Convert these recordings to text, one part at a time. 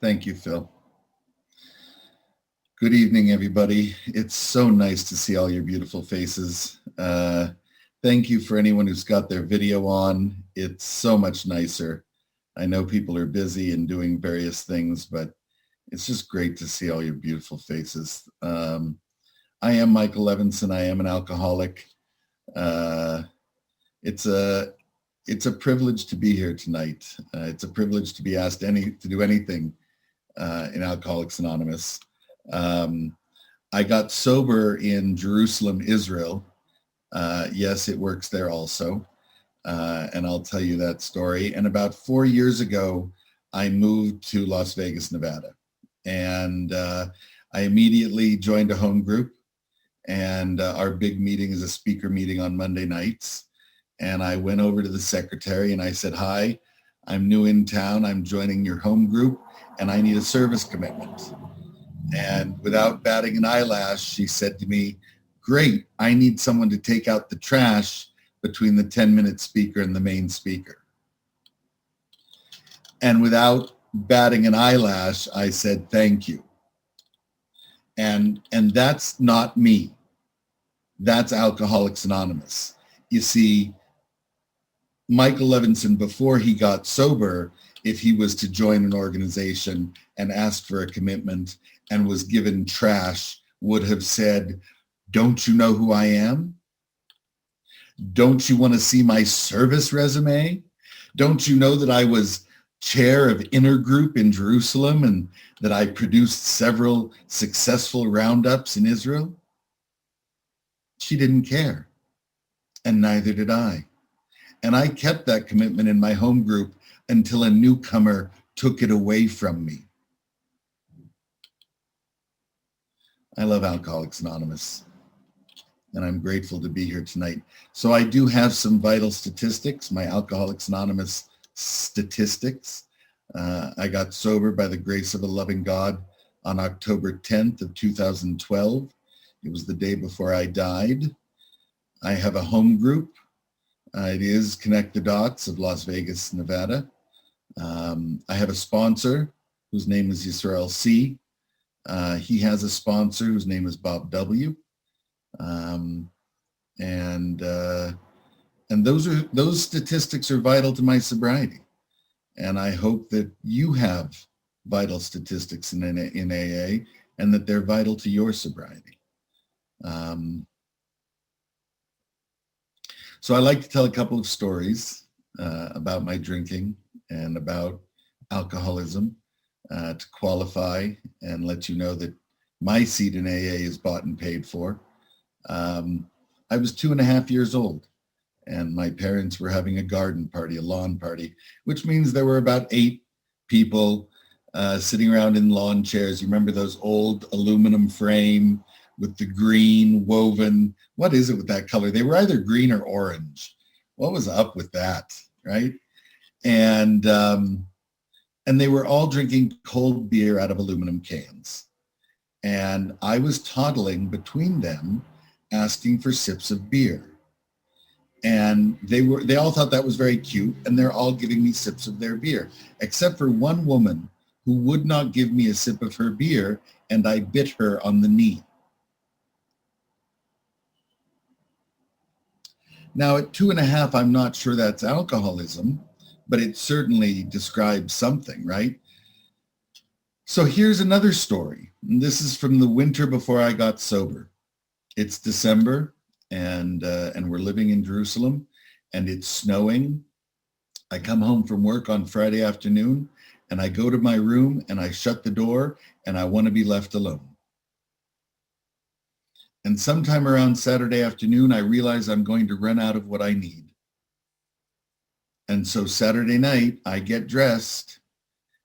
Thank you, Phil. Good evening, everybody. It's so nice to see all your beautiful faces. Thank you for anyone who's got their video on. It's so much nicer. I know people are busy and doing various things, but it's just great to see all your beautiful faces. I am Michael Levinson. I am an alcoholic. Uh, it's a it's a privilege to be here tonight. It's a privilege to be asked to do anything in Alcoholics Anonymous. Um, I got sober in Jerusalem, Israel. Yes, it works there also. And I'll tell you that story. And about 4 years ago, I moved to Las Vegas, Nevada. And I immediately joined a home group. And our big meeting is a speaker meeting on Monday nights. And I went over to the secretary and I said, "Hi, I'm new in town. I'm joining your home group and I need a service commitment." And without batting an eyelash, she said to me, "Great, I need someone to take out the trash between the 10-minute speaker and the main speaker." And without batting an eyelash, I said, "Thank you." And that's not me. That's Alcoholics Anonymous. You see, Michael Levinson, before he got sober, if he was to join an organization and ask for a commitment and was given trash, would have said, "Don't you know who I am? Don't you want to see my service resume? Don't you know that I was chair of inner group in Jerusalem and that I produced several successful roundups in Israel?" She didn't care, and neither did I. And I kept that commitment in my home group until a newcomer took it away from me. I love Alcoholics Anonymous, and I'm grateful to be here tonight. So I do have some vital statistics, my Alcoholics Anonymous statistics. I got sober by the grace of a loving God on October 10th of 2012. It was the day before I died. I have a home group. It is Connect the Dots of Las Vegas, Nevada. I have a sponsor whose name is Yisrael C. He has a sponsor whose name is Bob W. And those statistics are vital to my sobriety. And I hope that you have vital statistics in AA and that they're vital to your sobriety. So I like to tell a couple of stories about my drinking and about alcoholism to qualify and let you know that my seat in AA is bought and paid for. I was 2.5 years old and my parents were having a garden party, a lawn party, which means there were about 8 people sitting around in lawn chairs. You remember those old aluminum frame with the green woven? What is it with that color? They were either green or orange. What was up with that, right? And they were all drinking cold beer out of aluminum cans. And I was toddling between them, asking for sips of beer. And they all thought that was very cute, and they're all giving me sips of their beer, except for one woman who would not give me a sip of her beer, and I bit her on the knee. Now at 2.5, I'm not sure that's alcoholism, but it certainly describes something, right? So here's another story. And this is from the winter before I got sober. It's December, and we're living in Jerusalem, and it's snowing. I come home from work on Friday afternoon, and I go to my room, and I shut the door, and I want to be left alone. And sometime around Saturday afternoon, I realize I'm going to run out of what I need. And so Saturday night, I get dressed,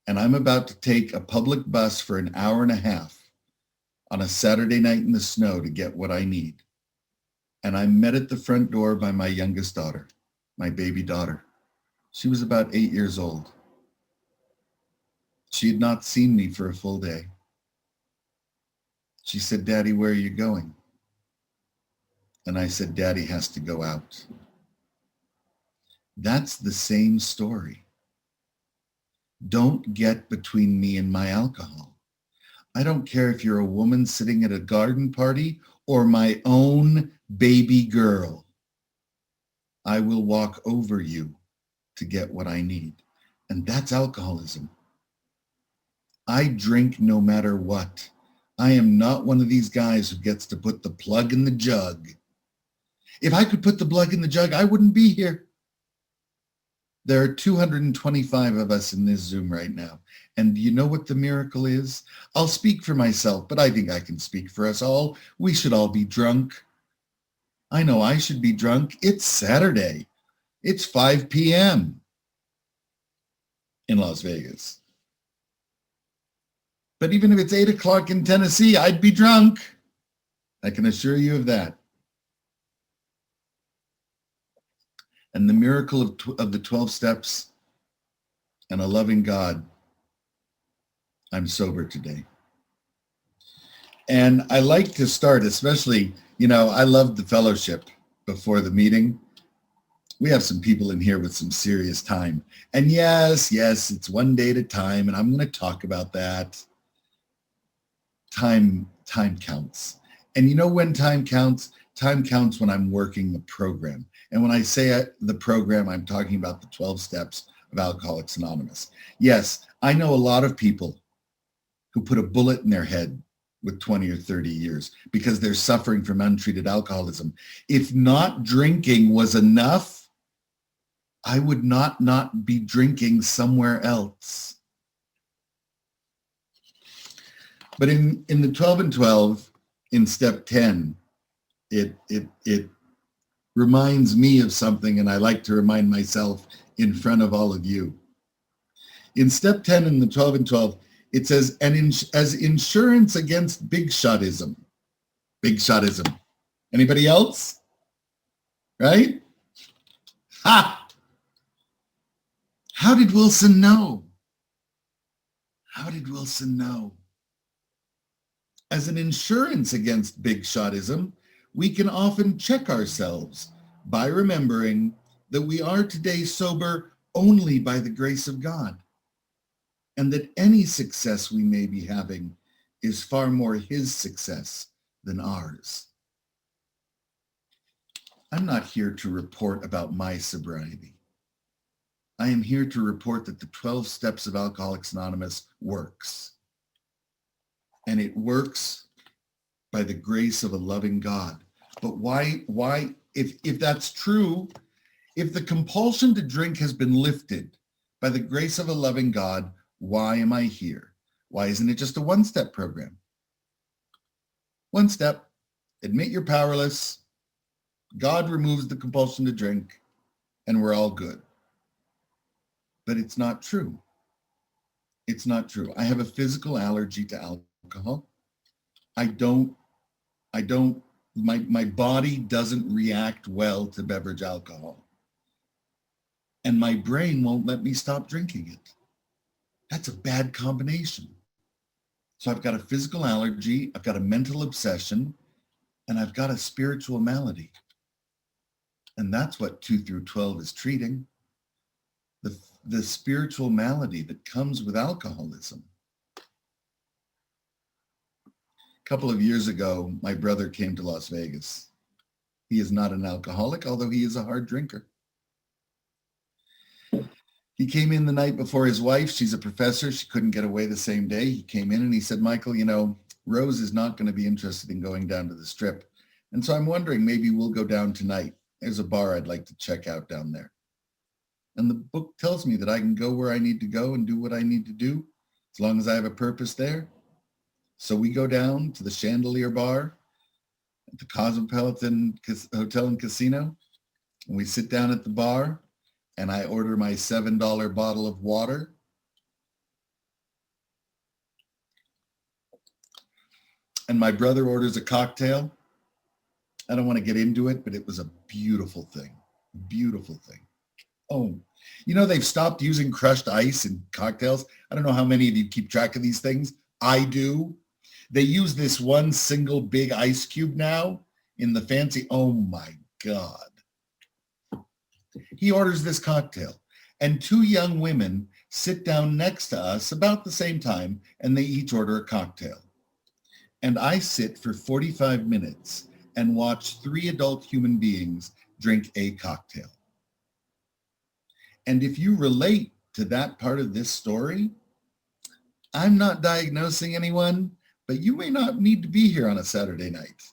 and I'm about to take a public bus for an hour and a half on a Saturday night in the snow to get what I need. And I'm met at the front door by my youngest daughter, my baby daughter. She was about 8 years old. She had not seen me for a full day. She said, "Daddy, where are you going?" And I said, "Daddy has to go out." That's the same story. don't get between me and my alcohol. I don't care if you're a woman sitting at a garden party or my own baby girl. I will walk over you to get what I need. And that's alcoholism. I drink no matter what. I am not one of these guys who gets to put the plug in the jug. If I could put the plug in the jug, I wouldn't be here. There are 225 of us in this Zoom right now. And you know what the miracle is? I'll speak for myself, but I think I can speak for us all. We should all be drunk. I know I should be drunk. It's Saturday. It's 5 p.m. in Las Vegas. But even if it's 8 o'clock in Tennessee, I'd be drunk. I can assure you of that. And the miracle of the 12 steps and a loving God, I'm sober today. And I like to start, especially, I loved the fellowship before the meeting. We have some people in here with some serious time. And yes, it's one day at a time, and I'm going to talk about that. Time counts. And you know when time counts? Time counts when I'm working the program. And when I say the program, I'm talking about the 12 steps of Alcoholics Anonymous. Yes, I know a lot of people who put a bullet in their head with 20 or 30 years because they're suffering from untreated alcoholism. If not drinking was enough, I would not be drinking somewhere else. But in the 12 and 12, in step 10, it reminds me of something, and I like to remind myself in front of all of you. In step 10 in the 12 and 12, it says, as insurance against big shotism. Big shotism. Anybody else? Right? Ha! How did Wilson know? How did Wilson know? As an insurance against big shotism, we can often check ourselves by remembering that we are today sober only by the grace of God, and that any success we may be having is far more his success than ours. I'm not here to report about my sobriety. I am here to report that the 12 steps of Alcoholics Anonymous works. And it works by the grace of a loving God. But why, if that's true, if the compulsion to drink has been lifted by the grace of a loving God, why am I here? Why isn't it just a one-step program? One step, admit you're powerless, God removes the compulsion to drink, and we're all good. But it's not true. It's not true. I have a physical allergy to alcohol. My body doesn't react well to beverage alcohol. And my brain won't let me stop drinking it. That's a bad combination. So I've got a physical allergy, I've got a mental obsession, and I've got a spiritual malady. And that's what 2 through 12 is treating. The spiritual malady that comes with alcoholism. A couple of years ago, my brother came to Las Vegas. He is not an alcoholic, although he is a hard drinker. He came in the night before his wife. She's a professor. She couldn't get away the same day. He came in and he said, Michael, Rose is not going to be interested in going down to the Strip. And so I'm wondering, maybe we'll go down tonight. There's a bar I'd like to check out down there. And the book tells me that I can go where I need to go and do what I need to do, as long as I have a purpose there. So we go down to the Chandelier Bar at the Cosmopolitan Hotel and Casino, and we sit down at the bar, and I order my $7 bottle of water. And my brother orders a cocktail. I don't want to get into it, but it was a beautiful thing. Beautiful thing. Oh, they've stopped using crushed ice in cocktails. I don't know how many of you keep track of these things. I do. They use this one single big ice cube now in the fancy. Oh my God. He orders this cocktail, and 2 young women sit down next to us about the same time, and they each order a cocktail. And I sit for 45 minutes and watch 3 adult human beings drink a cocktail. And if you relate to that part of this story, I'm not diagnosing anyone, but you may not need to be here on a Saturday night.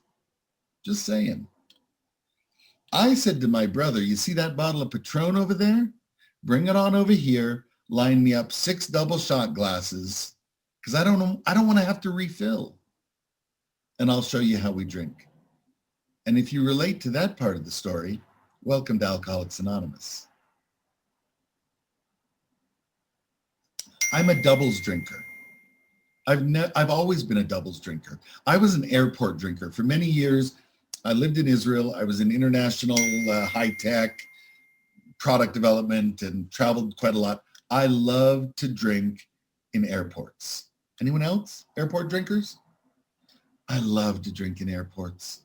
Just saying. I said to my brother, you see that bottle of Patron over there? Bring it on over here, line me up 6 double shot glasses, because I don't want to have to refill. And I'll show you how we drink. And if you relate to that part of the story, welcome to Alcoholics Anonymous. I'm a doubles drinker. I've always been a doubles drinker. I was an airport drinker. For many years, I lived in Israel. I was in international high-tech product development and traveled quite a lot. I love to drink in airports. Anyone else? Airport drinkers? I love to drink in airports.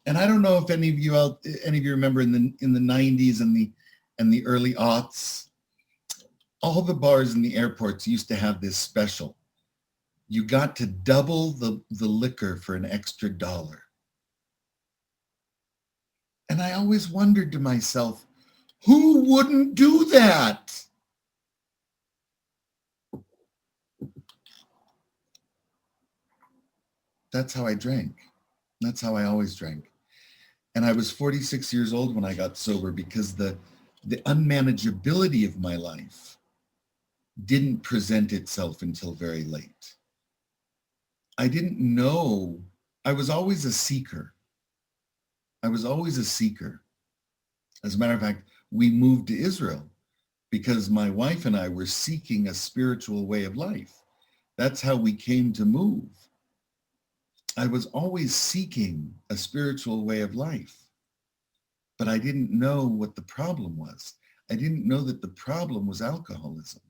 And I don't know if any of you remember in the 90s and the early aughts, all the bars in the airports used to have this special. You got to double the liquor for an extra $1. And I always wondered to myself, who wouldn't do that? That's how I drank. That's how I always drank. And I was 46 years old when I got sober because the unmanageability of my life didn't present itself until very late. I didn't know. I was always a seeker. As a matter of fact, we moved to Israel because my wife and I were seeking a spiritual way of life. That's how we came to move. I was always seeking a spiritual way of life, but I didn't know what the problem was. I didn't know that the problem was alcoholism.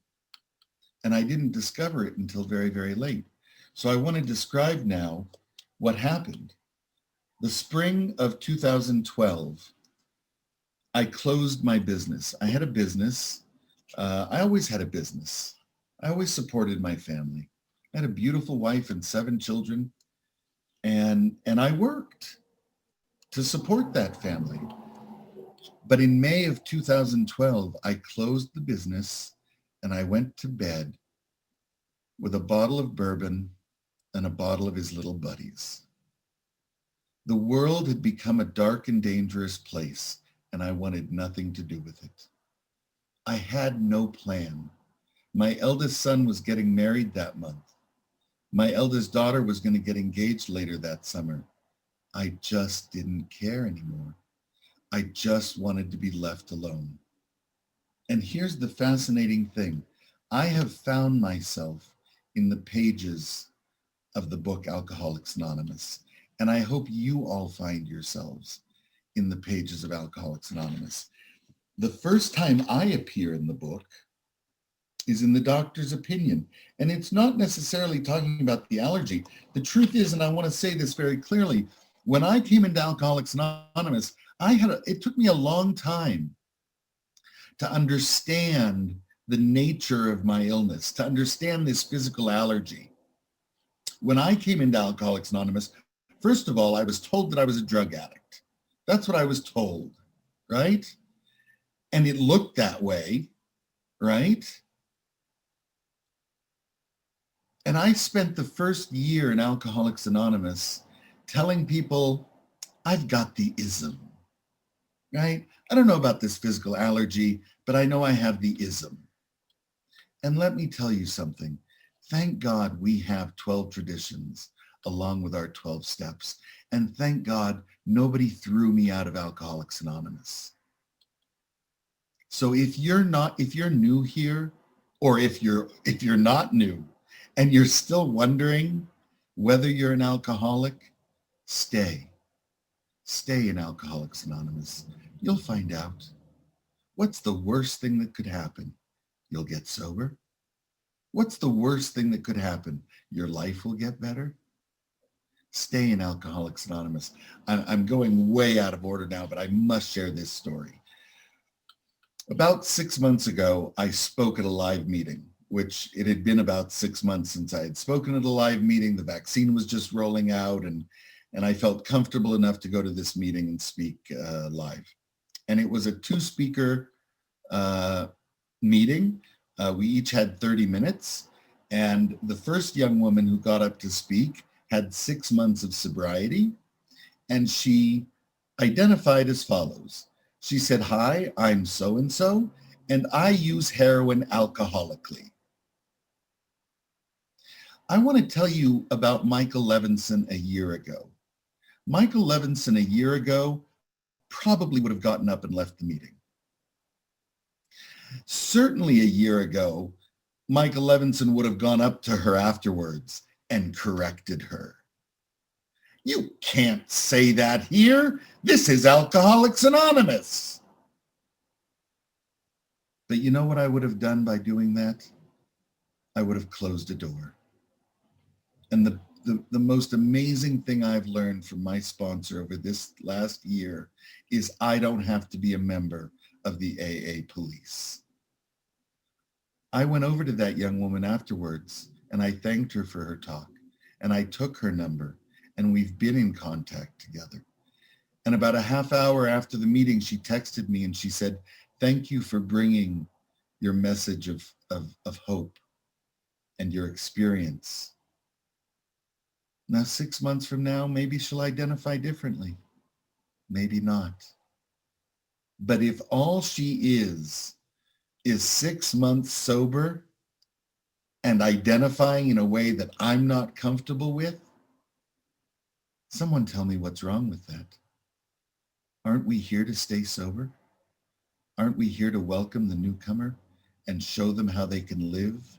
And I didn't discover it until very, very late. So I want to describe now what happened. The spring of 2012, I closed my business. I had a business. I always had a business. I always supported my family. I had a beautiful wife and 7 children. And I worked to support that family. But in May of 2012, I closed the business and I went to bed with a bottle of bourbon and a bottle of his little buddies. The world had become a dark and dangerous place, and I wanted nothing to do with it. I had no plan. My eldest son was getting married that month. My eldest daughter was going to get engaged later that summer. I just didn't care anymore. I just wanted to be left alone. And here's the fascinating thing. I have found myself in the pages of the book Alcoholics Anonymous. And I hope you all find yourselves in the pages of Alcoholics Anonymous. The first time I appear in the book is in the doctor's opinion. And it's not necessarily talking about the allergy. The truth is, and I want to say this very clearly, when I came into Alcoholics Anonymous, it took me a long time to understand the nature of my illness, to understand this physical allergy. When I came into Alcoholics Anonymous, first of all, I was told that I was a drug addict. That's what I was told, right? And it looked that way, right? And I spent the first year in Alcoholics Anonymous telling people, I've got the ism, right? I don't know about this physical allergy, but I know I have the ism. And let me tell you something. Thank God we have 12 traditions along with our 12 steps. And thank God nobody threw me out of Alcoholics Anonymous. So if you're new here, or if you're not new and you're still wondering whether you're an alcoholic, stay in Alcoholics Anonymous. You'll find out. What's the worst thing that could happen? You'll get sober. What's the worst thing that could happen? Your life will get better. Stay in Alcoholics Anonymous. I'm going way out of order now, but I must share this story. About 6 months ago, I spoke at a live meeting, which it had been about 6 months since I had spoken at a live meeting. The vaccine was just rolling out, and I felt comfortable enough to go to this meeting and speak live. And it was a two-speaker meeting. We each had 30 minutes. And the first young woman who got up to speak had 6 months of sobriety. And she identified as follows. She said, "Hi, I'm so-and-so, and I use heroin alcoholically." I want to tell you about Michael Levinson a year ago. Michael Levinson a year ago probably would have gotten up and left the meeting. Certainly a year ago, Michael Levinson would have gone up to her afterwards and corrected her. "You can't say that here. This is Alcoholics Anonymous." But you know what I would have done by doing that? I would have closed a door. And the most amazing thing I've learned from my sponsor over this last year is I don't have to be a member of the AA police. I went over to that young woman afterwards and I thanked her for her talk, and I took her number, and we've been in contact together. And about a half hour after the meeting, she texted me and she said, "Thank you for bringing your message of hope and your experience." Now, 6 months from now, maybe she'll identify differently. Maybe not. But if all she is 6 months sober and identifying in a way that I'm not comfortable with, someone tell me what's wrong with that. Aren't we here to stay sober? Aren't we here to welcome the newcomer and show them how they can live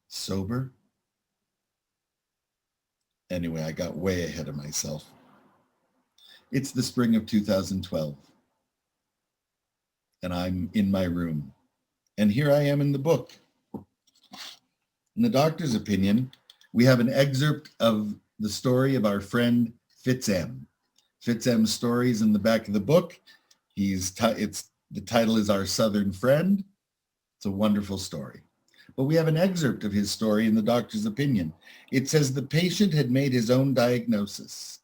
sober? Anyway, I got way ahead of myself. It's the spring of 2012, and I'm in my room. And here I am in the book. In the doctor's opinion, we have an excerpt of the story of our friend Fitz-M. Fitz-M's story is in the back of the book. The title is Our Southern Friend. It's a wonderful story. But we have an excerpt of his story in the doctor's opinion. It says the patient had made his own diagnosis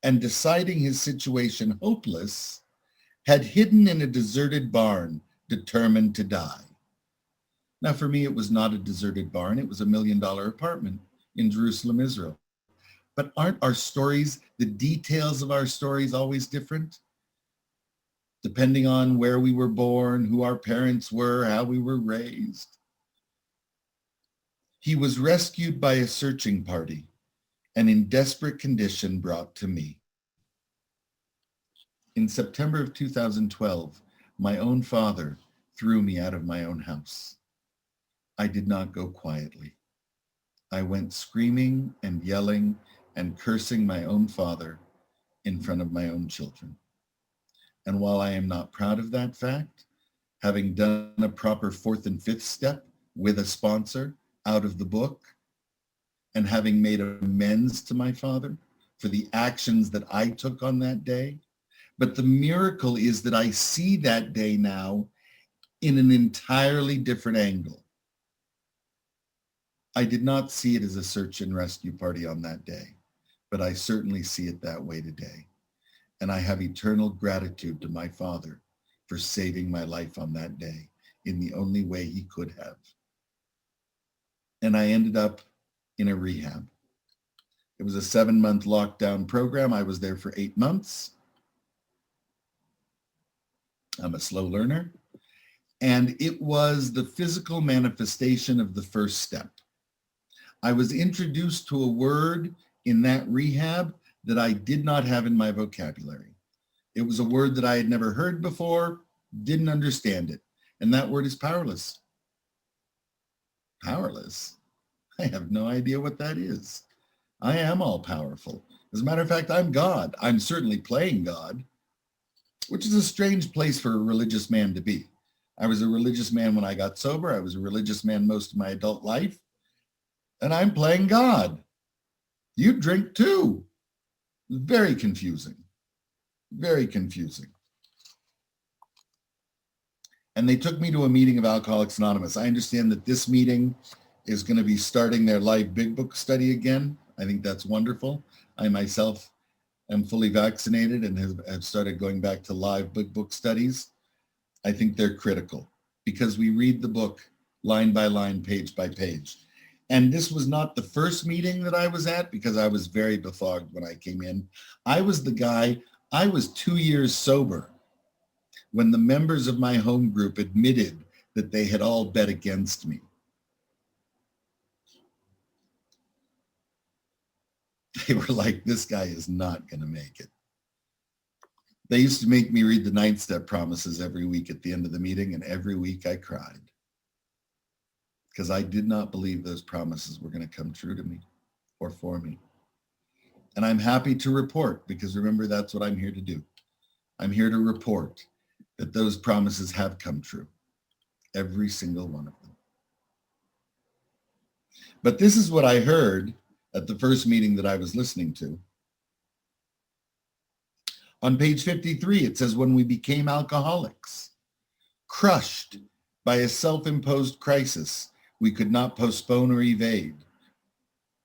and, deciding his situation hopeless, had hidden in a deserted barn, determined to die. Now, for me, it was not a deserted barn. It was $1 million apartment in Jerusalem, Israel. But aren't our stories, the details of our stories, always different? Depending on where we were born, who our parents were, how we were raised. He was rescued by a searching party and in desperate condition brought to me. In September of 2012, my own father threw me out of my own house. I did not go quietly. I went screaming and yelling and cursing my own father in front of my own children. And while I am not proud of that fact, having done a proper fourth and fifth step with a sponsor out of the book, and having made amends to my father for the actions that I took on that day, but the miracle is that I see that day now in an entirely different angle. I did not see it as a search and rescue party on that day, but I certainly see it that way today. And I have eternal gratitude to my father for saving my life on that day in the only way he could have. And I ended up in a rehab. It was a 7-month lockdown program. I was there for 8 months. I'm a slow learner. And it was the physical manifestation of the first step. I was introduced to a word in that rehab that I did not have in my vocabulary. It was a word that I had never heard before, didn't understand it. And that word is powerless. Powerless? I have no idea what that is. I am all powerful. As a matter of fact, I'm God. I'm certainly playing God, which is a strange place for a religious man to be. I was a religious man when I got sober. I was a religious man most of my adult life. And I'm playing God. You drink too. Very confusing. Very confusing. And they took me to a meeting of Alcoholics Anonymous. I understand that this meeting is going to be starting their live big book study again. I think that's wonderful. I myself am fully vaccinated and have started going back to live big book studies. I think they're critical because we read the book line by line, page by page. And this was not the first meeting that I was at because I was very befogged when I came in. I was 2 years sober when the members of my home group admitted that they had all bet against me. They were like, this guy is not going to make it. They used to make me read the 9-step promises every week at the end of the meeting, and every week I cried because I did not believe those promises were going to come true to me or for me. And I'm happy to report, because remember, that's what I'm here to do. I'm here to report that those promises have come true, every single one of them. But this is what I heard at the first meeting that I was listening to. On page 53, it says, when we became alcoholics, crushed by a self-imposed crisis we could not postpone or evade.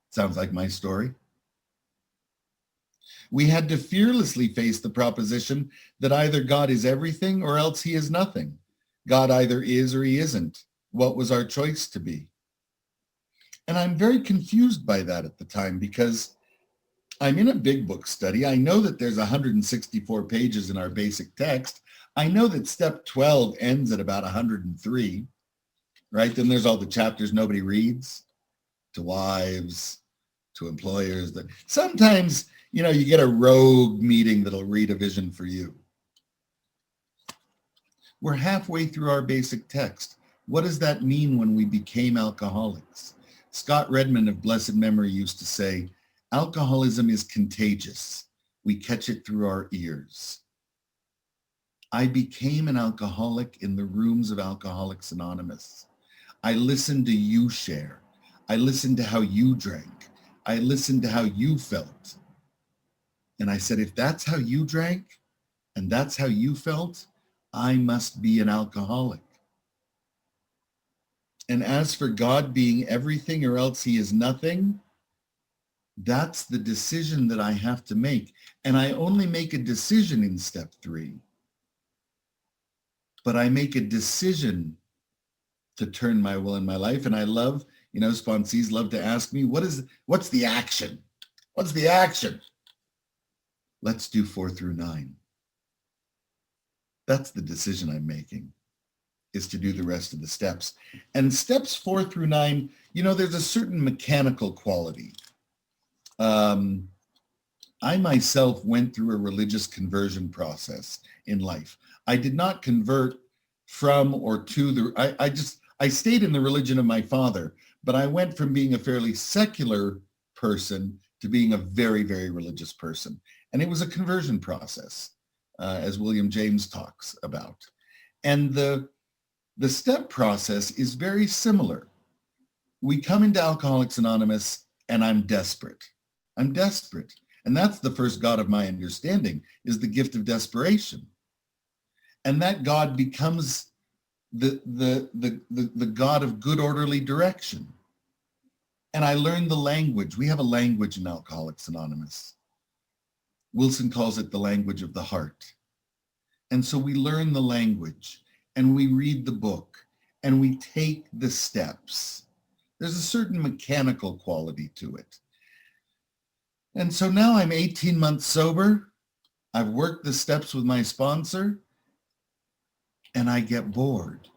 Sounds like my story. We had to fearlessly face the proposition that either God is everything or else he is nothing. God either is or he isn't. What was our choice to be? And I'm very confused by that at the time, because I'm in a big book study. I know that there's 164 pages in our basic text. I know that step 12 ends at about 103, right? Then there's all the chapters nobody reads, to wives, to employers. That sometimes, you get a rogue meeting that'll read a vision for you. We're halfway through our basic text. What does that mean when we became alcoholics? Scott Redmond of blessed memory used to say, alcoholism is contagious. We catch it through our ears. I became an alcoholic in the rooms of Alcoholics Anonymous. I listened to you share. I listened to how you drank. I listened to how you felt. And I said, if that's how you drank and that's how you felt, I must be an alcoholic. And as for God being everything or else he is nothing, that's the decision that I have to make. And I only make a decision in step 3. But I make a decision to turn my will in my life. And I love, sponsees love to ask me, what's the action? What's the action? Let's do 4 through 9. That's the decision I'm making, is to do the rest of the steps. And steps 4 through 9, there's a certain mechanical quality. I myself went through a religious conversion process in life. I did not convert from or to I stayed in the religion of my father, but I went from being a fairly secular person to being a very, very religious person. And it was a conversion process, as William James talks about. And the step process is very similar. We come into Alcoholics Anonymous and I'm desperate. I'm desperate. And that's the first God of my understanding, is the gift of desperation. And that God becomes the God of good orderly direction. And I learned the language. We have a language in Alcoholics Anonymous. Wilson calls it the language of the heart. And so we learn the language and we read the book and we take the steps. There's a certain mechanical quality to it. And so now I'm 18 months sober. I've worked the steps with my sponsor and I get bored.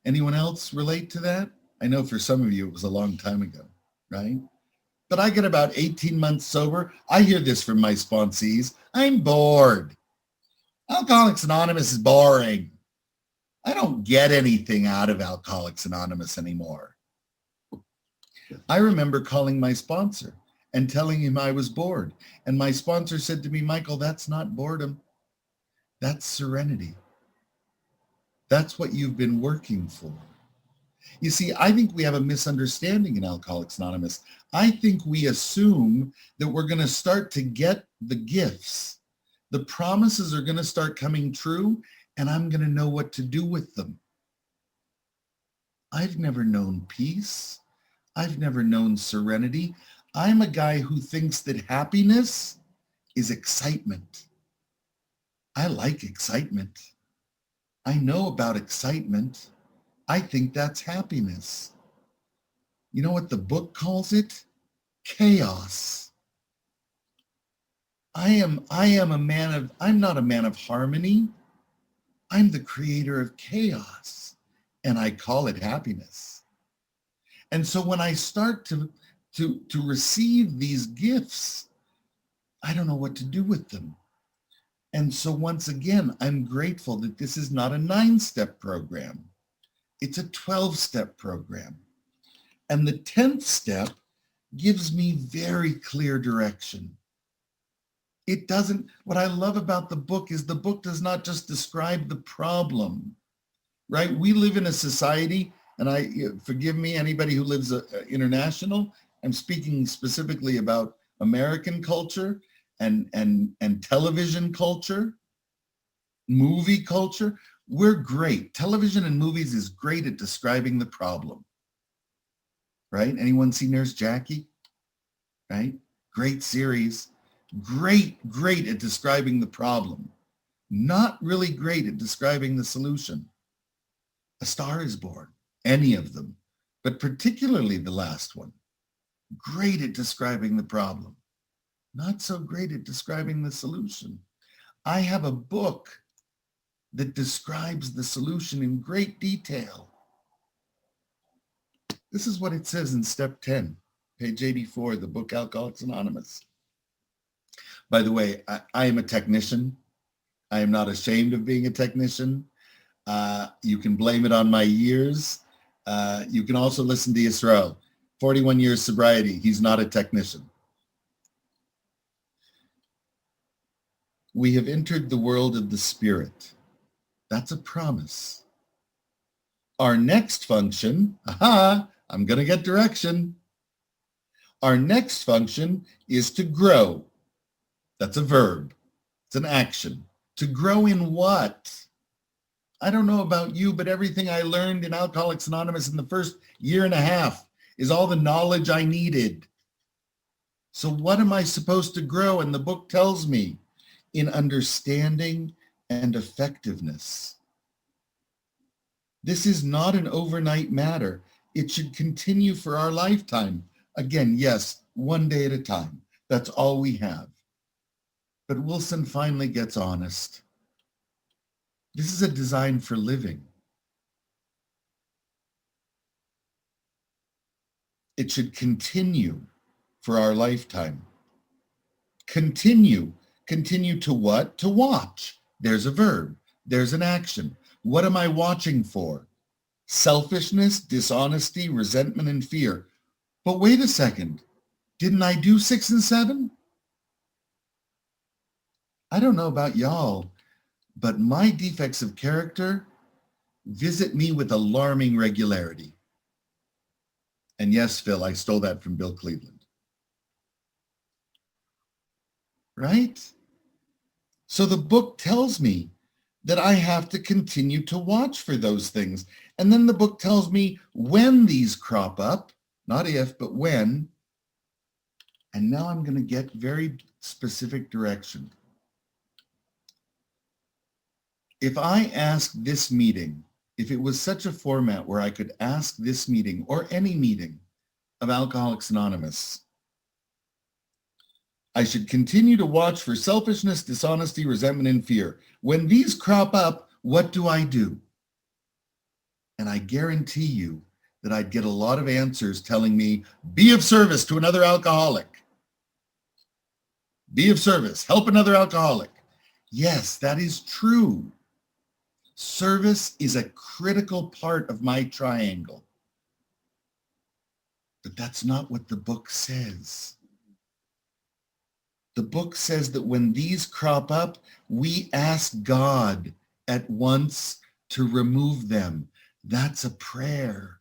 Anyone else relate to that? I know for some of you it was a long time ago, right? But I get about 18 months sober. I hear this from my sponsees. I'm bored. Alcoholics Anonymous is boring. I don't get anything out of Alcoholics Anonymous anymore. I remember calling my sponsor and telling him I was bored. And my sponsor said to me, Michael, that's not boredom. That's serenity. That's what you've been working for. You see, I think we have a misunderstanding in Alcoholics Anonymous. I think we assume that we're going to start to get the gifts. The promises are going to start coming true, and I'm going to know what to do with them. I've never known peace. I've never known serenity. I'm a guy who thinks that happiness is excitement. I like excitement. I know about excitement. I think that's happiness. You know what the book calls it? Chaos. I'm not a man of harmony. I'm the creator of chaos, and I call it happiness. And so when I start to receive these gifts, I don't know what to do with them. And so once again, I'm grateful that this is not a 9-step program. It's a 12-step program. And the 10th step gives me very clear direction. It doesn't, what I love about the book is the book does not just describe the problem, right? We live in a society, and forgive me, anybody who lives international, I'm speaking specifically about American culture and television culture, movie culture. We're great. Television and movies is great at describing the problem, right? Anyone see Nurse Jackie? Right? Great series. Great at describing the problem. Not really great at describing the solution. A Star is Born, any of them, but particularly the last one. Great at describing the problem. Not so great at describing the solution. I have a book that describes the solution in great detail. This is what it says in step 10, page 84, the book Alcoholics Anonymous. By the way, I am a technician. I am not ashamed of being a technician. You can blame it on my years. You can also listen to Israel. 41 years sobriety. He's not a technician. We have entered the world of the spirit. That's a promise. Our next function, I'm going to get direction. Our next function is to grow. That's a verb. It's an action. To grow in what? I don't know about you, but everything I learned in Alcoholics Anonymous in the first year and a half is all the knowledge I needed. So what am I supposed to grow? And the book tells me in understanding and effectiveness. This is not an overnight matter. It should continue for our lifetime. Again, yes, one day at a time. That's all we have. But Wilson finally gets honest. This is a design for living. It should continue for our lifetime. Continue. Continue to what? To watch. There's a verb. There's an action. What am I watching for? Selfishness, dishonesty, resentment, and fear. But wait a second. Didn't I do 6 and 7? I don't know about y'all, but my defects of character visit me with alarming regularity. And yes, Phil, I stole that from Bill Cleveland. Right? So the book tells me that I have to continue to watch for those things. And then the book tells me when these crop up, not if, but when. And now I'm going to get very specific direction. If I ask this meeting, if it was such a format where I could ask this meeting or any meeting of Alcoholics Anonymous, I should continue to watch for selfishness, dishonesty, resentment, and fear. When these crop up, what do I do? And I guarantee you that I'd get a lot of answers telling me, be of service to another alcoholic. Be of service, help another alcoholic. Yes, that is true. Service is a critical part of my triangle. But that's not what the book says. The book says that when these crop up, we ask God at once to remove them. That's a prayer.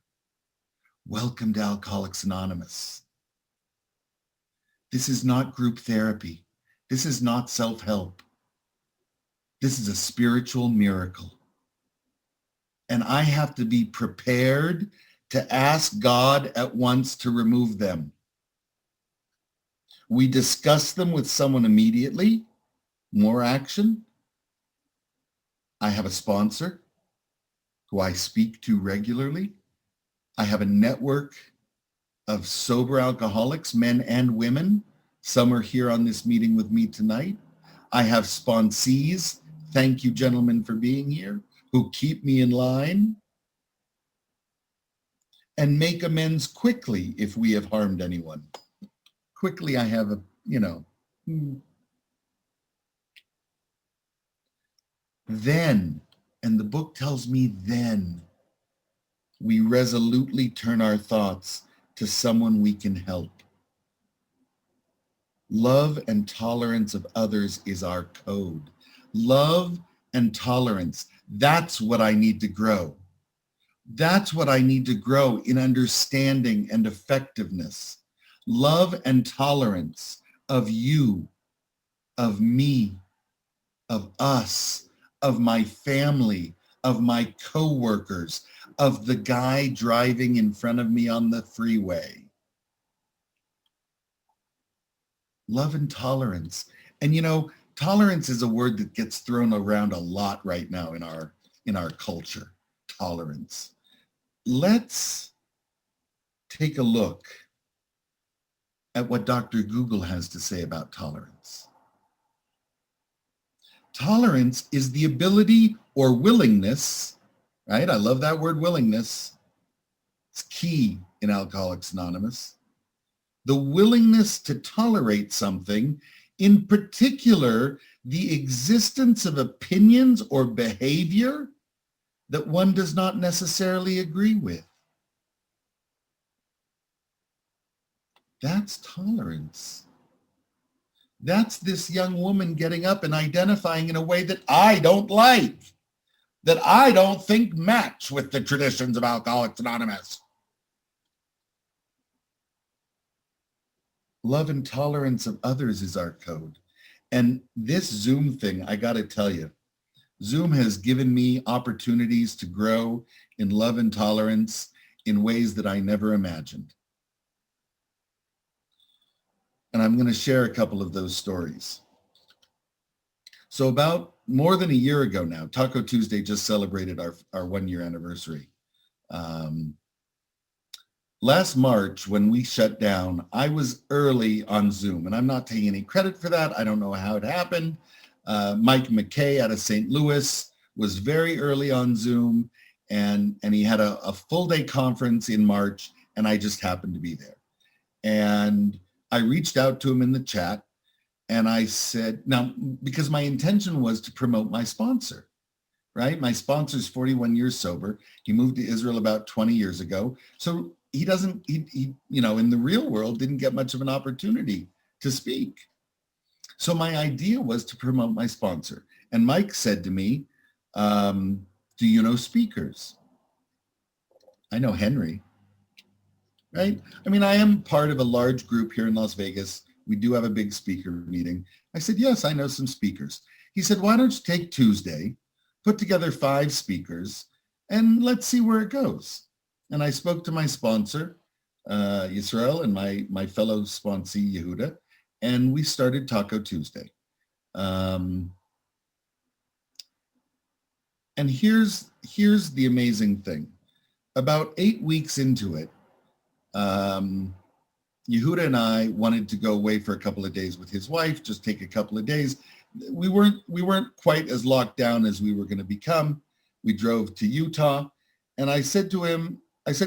Welcome to Alcoholics Anonymous. This is not group therapy. This is not self-help. This is a spiritual miracle. And I have to be prepared to ask God at once to remove them. We discuss them with someone immediately. More action. I have a sponsor who I speak to regularly. I have a network of sober alcoholics, men and women. Some are here on this meeting with me tonight. I have sponsees. Thank you, gentlemen, for being here, who keep me in line and make amends quickly if we have harmed anyone. Quickly, I have a, Then, and the book tells me then, we resolutely turn our thoughts to someone we can help. Love and tolerance of others is our code. Love and tolerance, that's what I need to grow. That's what I need to grow in understanding and effectiveness. Love and tolerance of you, of me, of us, of my family, of my coworkers, of the guy driving in front of me on the freeway. Love and tolerance. And tolerance is a word that gets thrown around a lot right now in our culture. Tolerance. Let's take a look at what Dr. Google has to say about tolerance. Tolerance is the ability or willingness, right? I love that word willingness. It's key in Alcoholics Anonymous. The willingness to tolerate something, in particular, the existence of opinions or behavior that one does not necessarily agree with. That's tolerance. That's this young woman getting up and identifying in a way that I don't like, that I don't think match with the traditions of Alcoholics Anonymous. Love and tolerance of others is our code. And this Zoom thing, I got to tell you, Zoom has given me opportunities to grow in love and tolerance in ways that I never imagined. And I'm going to share a couple of those stories. So about more than a year ago now, Taco Tuesday just celebrated our 1 year anniversary. Last March, when we shut down, I was early on Zoom, and I'm not taking any credit for that. I don't know how it happened. Mike McKay out of St. Louis was very early on Zoom, and he had a full day conference in March, and I just happened to be there. And I reached out to him in the chat, and I said, now, because my intention was to promote my sponsor, right? My sponsor's 41 years sober. He moved to Israel about 20 years ago. So he in the real world, didn't get much of an opportunity to speak. So my idea was to promote my sponsor. And Mike said to me, do you know speakers? I know Henry, right? I mean, I am part of a large group here in Las Vegas. We do have a big speaker meeting. I said, yes, I know some speakers. He said, why don't you take Tuesday, put together 5 speakers, and let's see where it goes. And I spoke to my sponsor, Yisrael, and my fellow sponsee, Yehuda, and we started Taco Tuesday. And here's the amazing thing. About 8 weeks into it, Yehuda and I wanted to go away for a couple of days with his wife, just take a couple of days. We weren't quite as locked down as we were going to become. We drove to Utah, and I said to him,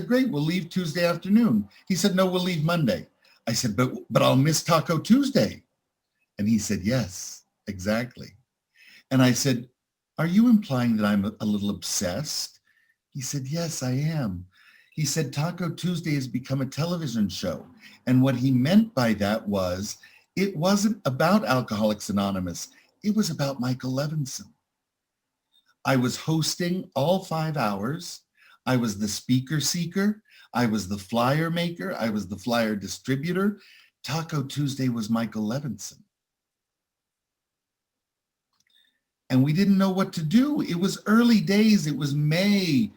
great, we'll leave Tuesday afternoon. He said, no, we'll leave Monday. I said, but I'll miss Taco Tuesday. And he said, yes, exactly. And I said, are you implying that I'm a little obsessed? He said, yes, I am. He said, Taco Tuesday has become a television show. And what he meant by that was, it wasn't about Alcoholics Anonymous. It was about Michael Levinson. I was hosting all 5 hours. I was the speaker seeker. I was the flyer maker. I was the flyer distributor. Taco Tuesday was Michael Levinson. and we didn't know what to do. It was early days. It was May,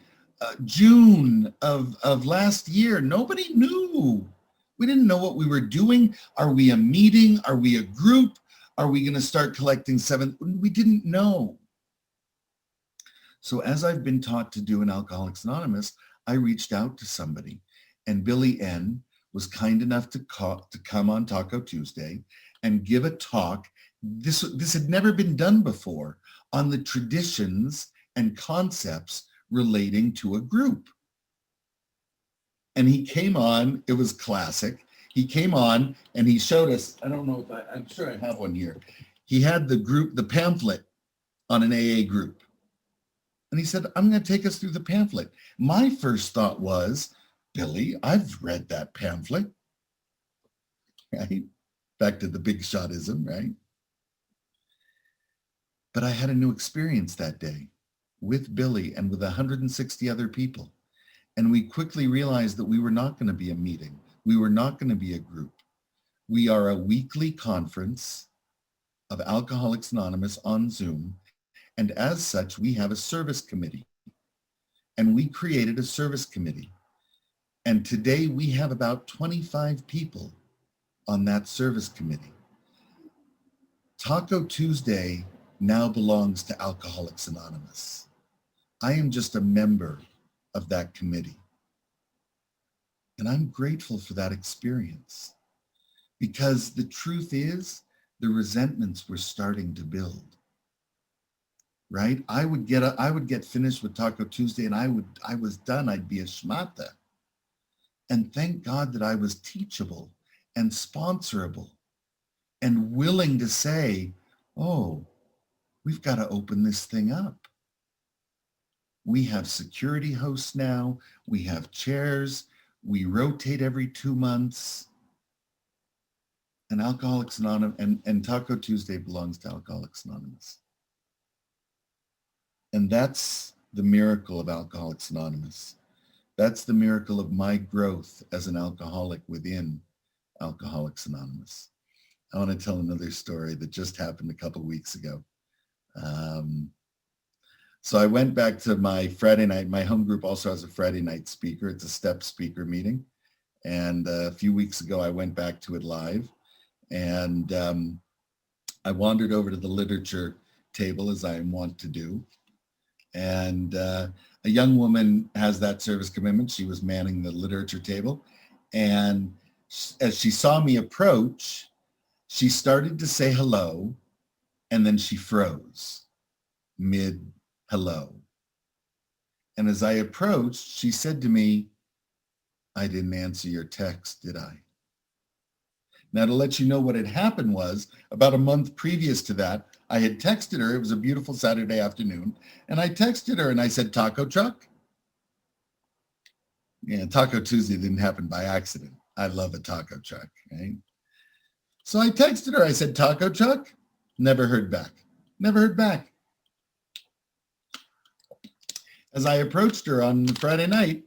June of last year. Nobody knew. We didn't know what we were doing. Are we a meeting? Are we a group? Are we going to start collecting seven? We didn't know. So as I've been taught to do in Alcoholics Anonymous, I reached out to somebody, and Billy N was kind enough to come on Taco Tuesday and give a talk. This had never been done before on the traditions and concepts relating to a group. And he came on, it was classic. He came on and he showed us, I don't know if I'm sure I have one here. He had the pamphlet on an AA group. And he said, I'm going to take us through the pamphlet. My first thought was, Billy, I've read that pamphlet, right? Back to the big shotism, right? But I had a new experience that day with Billy and with 160 other people. And we quickly realized that we were not going to be a meeting. We were not going to be a group. We are a weekly conference of Alcoholics Anonymous on Zoom. And as such, we have a service committee. And we created a service committee. And today we have about 25 people on that service committee. Taco Tuesday now belongs to Alcoholics Anonymous. I am just a member of that committee. And I'm grateful for that experience, because the truth is the resentments were starting to build. Right? I would get finished with Taco Tuesday and I was done. I'd be a schmata. And thank God that I was teachable and sponsorable and willing to say, oh, we've got to open this thing up. We have security hosts now. We have chairs. We rotate every 2 months. And Alcoholics Anonymous and Taco Tuesday belongs to Alcoholics Anonymous. And that's the miracle of Alcoholics Anonymous. That's the miracle of my growth as an alcoholic within Alcoholics Anonymous. I want to tell another story that just happened a couple of weeks ago. So I went back to my Friday night. My home group also has a Friday night speaker. It's a step speaker meeting. And a few weeks ago, I went back to it live. And I wandered over to the literature table, as I am wont to do. And a young woman has that service commitment. She was manning the literature table. And as she saw me approach, she started to say hello, and then she froze mid-hello. And as I approached, she said to me, I didn't answer your text, did I? Now, to let you know what had happened was, about a month previous to that, I had texted her. It was a beautiful Saturday afternoon. And I texted her and I said, taco truck? Yeah, Taco Tuesday didn't happen by accident. I love a taco truck, right? So I texted her. I said, taco truck? Never heard back. Never heard back. As I approached her on Friday night,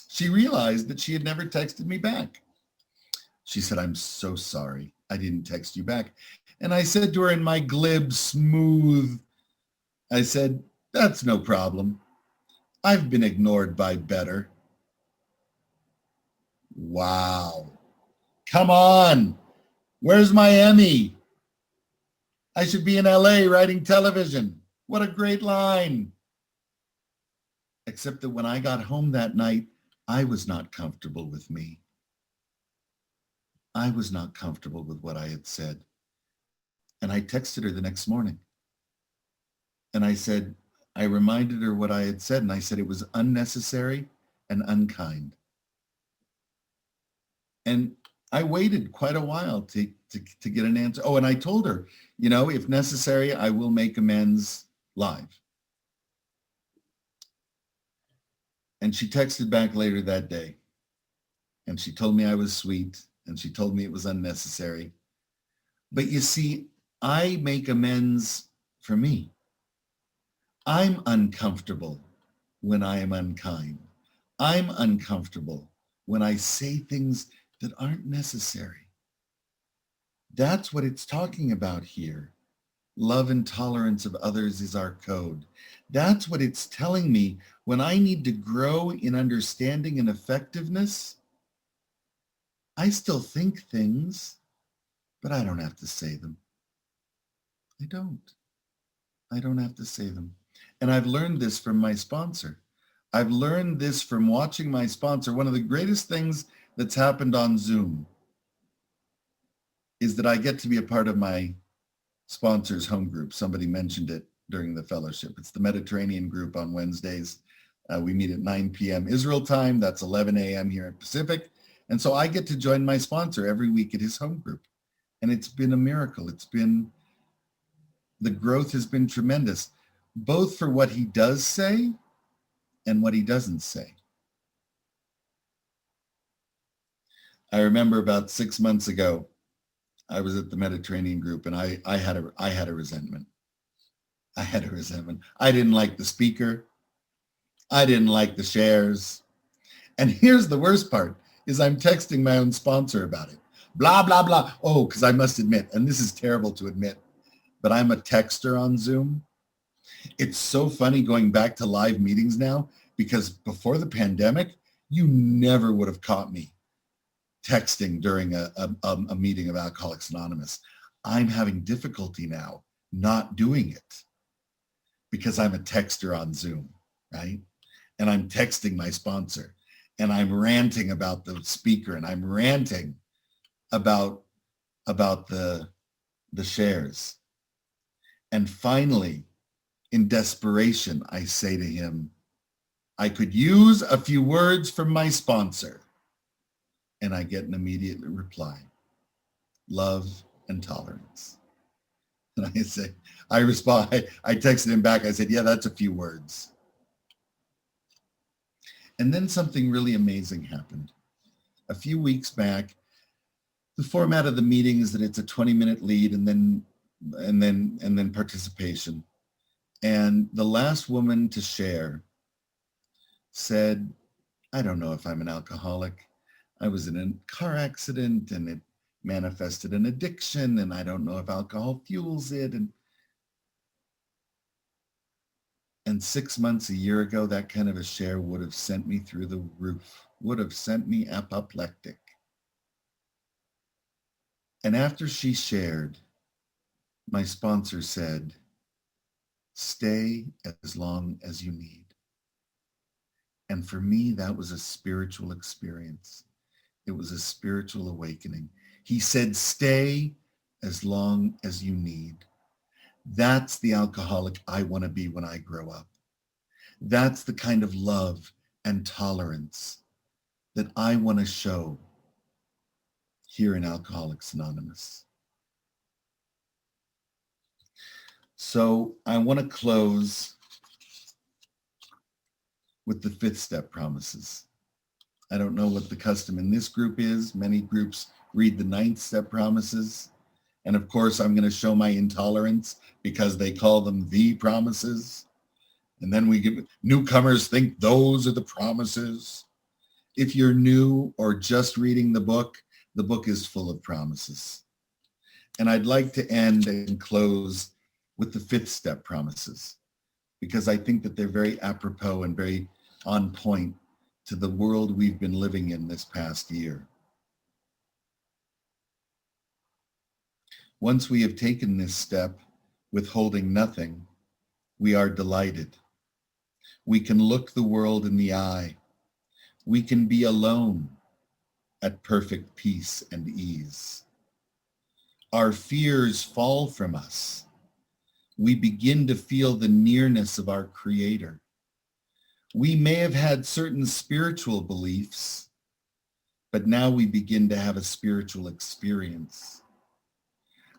she realized that she had never texted me back. She said, I'm so sorry. I didn't text you back. And I said to her in my glib, smooth, I said, that's no problem. I've been ignored by better. Wow. Come on. Where's my Emmy? I should be in LA writing television. What a great line. Except that when I got home that night, I was not comfortable with me. I was not comfortable with what I had said. And I texted her the next morning. And I said, I reminded her what I had said. And I said it was unnecessary and unkind. And I waited quite a while to get an answer. Oh, and I told her, you know, if necessary, I will make amends live. And she texted back later that day. And she told me I was sweet. And she told me it was unnecessary. But you see, I make amends for me. I'm uncomfortable when I am unkind. I'm uncomfortable when I say things that aren't necessary. That's what it's talking about here. Love and tolerance of others is our code. That's what it's telling me when I need to grow in understanding and effectiveness. I still think things, but I don't have to say them. I don't. I don't have to say them. And I've learned this from my sponsor. I've learned this from watching my sponsor. One of the greatest things that's happened on Zoom is that I get to be a part of my sponsor's home group. Somebody mentioned it during the fellowship. It's the Mediterranean group on Wednesdays. We meet at 9 p.m. Israel time. That's 11 a.m. here in Pacific. And so I get to join my sponsor every week at his home group. And it's been a miracle. The growth has been tremendous, both for what he does say and what he doesn't say. I remember about 6 months ago, I was at the Mediterranean group and I had a resentment. I had a resentment. I didn't like the speaker. I didn't like the shares. And here's the worst part is I'm texting my own sponsor about it. Blah, blah, blah. Oh, because I must admit, and this is terrible to admit, but I'm a texter on Zoom. It's so funny going back to live meetings now, because before the pandemic, you never would have caught me texting during a meeting of Alcoholics Anonymous. I'm having difficulty now not doing it because I'm a texter on Zoom, right? And I'm texting my sponsor and I'm ranting about the speaker and I'm ranting about the shares. And finally, in desperation, I say to him, I could use a few words from my sponsor. And I get an immediate reply, love and tolerance. And I respond, I texted him back. I said, yeah, that's a few words. And then something really amazing happened. A few weeks back, the format of the meeting is that it's a 20-minute lead and then participation. And the last woman to share said, I don't know if I'm an alcoholic. I was in a car accident and it manifested an addiction and I don't know if alcohol fuels it. And 6 months, a year ago, that kind of a share would have sent me through the roof, would have sent me apoplectic. And after she shared, my sponsor said, stay as long as you need. And for me, that was a spiritual experience. It was a spiritual awakening. He said, stay as long as you need. That's the alcoholic I want to be when I grow up. That's the kind of love and tolerance that I want to show here in Alcoholics Anonymous. So I want to close with the 5th step promises. I don't know what the custom in this group is. Many groups read the 9th step promises. And of course, I'm going to show my intolerance because they call them the promises. And then newcomers think those are the promises. If you're new or just reading the book is full of promises. And I'd like to end and close with the 5th step promises because I think that they're very apropos and very on point to the world we've been living in this past year. Once we have taken this step, withholding nothing, we are delighted. We can look the world in the eye. We can be alone at perfect peace and ease. Our fears fall from us. We begin to feel the nearness of our Creator. We may have had certain spiritual beliefs, but now we begin to have a spiritual experience.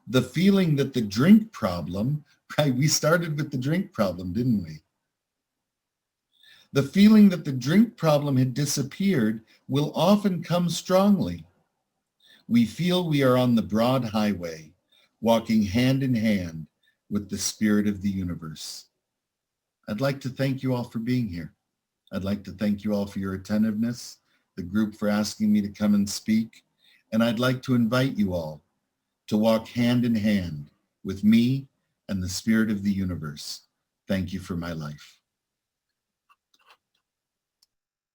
The feeling that the drink problem, right? We started with the drink problem, didn't we? The feeling that the drink problem had disappeared will often come strongly. We feel we are on the broad highway, walking hand in hand with the spirit of the universe. I'd like to thank you all for being here. I'd like to thank you all for your attentiveness, the group for asking me to come and speak, and I'd like to invite you all to walk hand in hand with me and the spirit of the universe, thank you for my life.